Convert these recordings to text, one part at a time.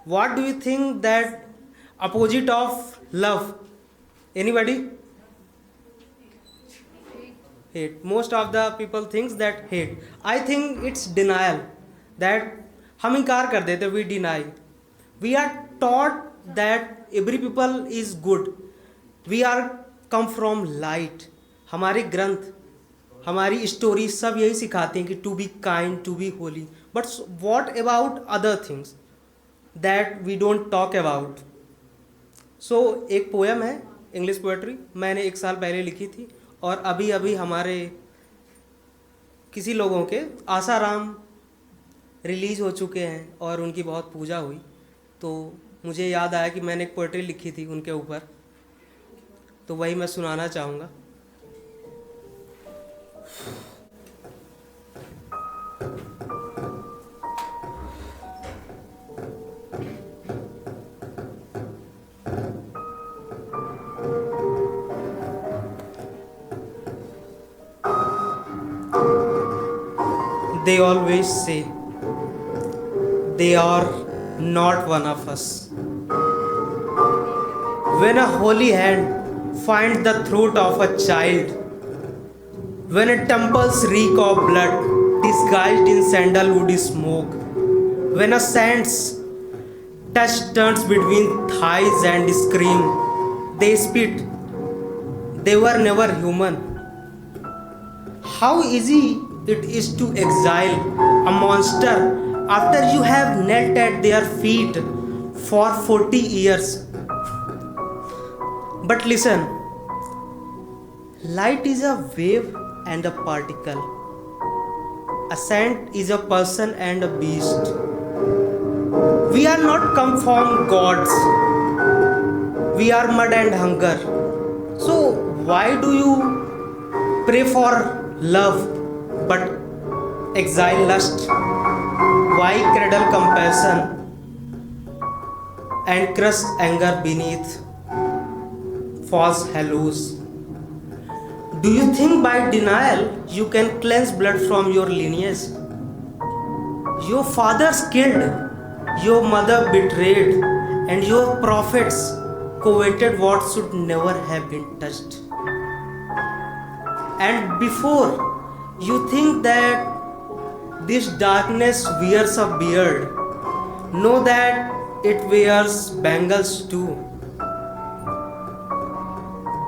What do you think that opposite of love? Anybody? Hate. Most of the people thinks that hate. I think it's denial. That हम इनकार कर देते, we deny. We are taught that every people is good. We are come from light. हमारे ग्रंथ, हमारी story सब यही सिखाते हैं कि to be kind, to be holy. But what about other things that we don't talk about? So एक poem है, इंग्लिश पोएट्री, मैंने 1 साल पहले लिखी थी और अभी अभी हमारे किसी लोगों के आसाराम रिलीज़ हो चुके हैं और उनकी बहुत पूजा हुई, तो मुझे याद आया कि मैंने एक पोएट्री लिखी थी उनके ऊपर, तो वही मैं सुनाना चाहूँगा. They always say they are not one of us. When a holy hand finds the throat of a child, when a temple's reek of blood disguised in sandalwood smoke, when a saint's touch turns between thighs and scream, they spit. They were never human. How easy it is to exile a monster after you have knelt at their feet for 40 years. But listen, light is a wave and a particle. A saint is a person and a beast. We are not come from gods. We are mud and hunger. So why do you pray for love but exile lust? Why cradle compassion and crush anger beneath false halos? Do you think by denial you can cleanse blood from your lineage? Your fathers killed, your mother betrayed, and your prophets coveted what should never have been touched. And before you think that this darkness wears a beard, know that it wears bangles too.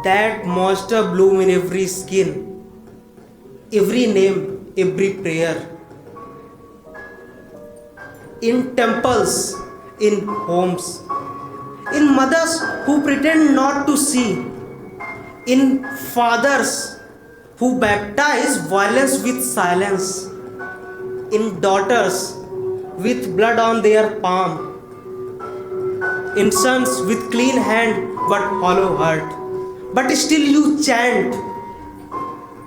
That monster bloom in every skin, every name, every prayer. In temples, in homes, in mothers who pretend not to see, in fathers who baptize violence with silence, in daughters with blood on their palm, in sons with clean hand but hollow heart. But still you chant,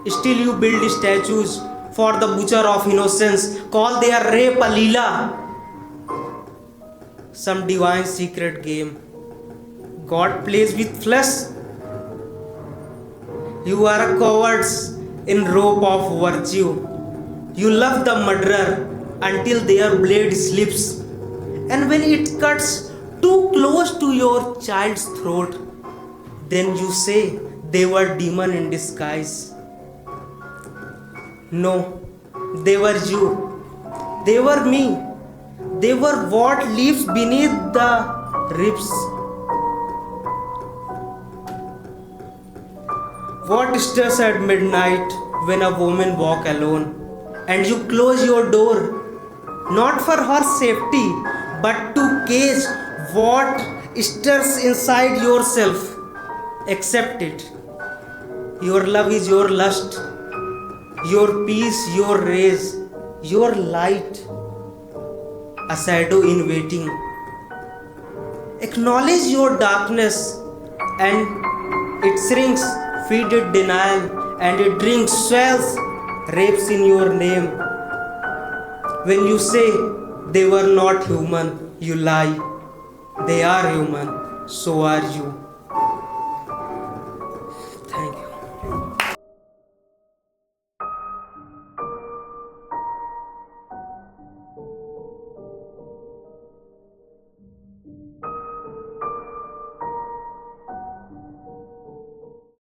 still you build statues for the butcher of innocence, call their rape a leela, some divine secret game. God plays with flesh. You are a coward in robe of virtue. You love the murderer until their blade slips, and when it cuts too close to your child's throat, then you say they were demon in disguise. No, they were you. They were me. They were what lives beneath the ribs. What stirs at midnight when a woman walks alone and you close your door, not for her safety, but to cage what stirs inside yourself? Accept it. Your love is your lust, your peace, your rays, your light, a shadow in waiting. Acknowledge your darkness and it shrinks, feed it denial, and it drinks, swells, rapes in your name. When you say they were not human, you lie. They are human, so are you.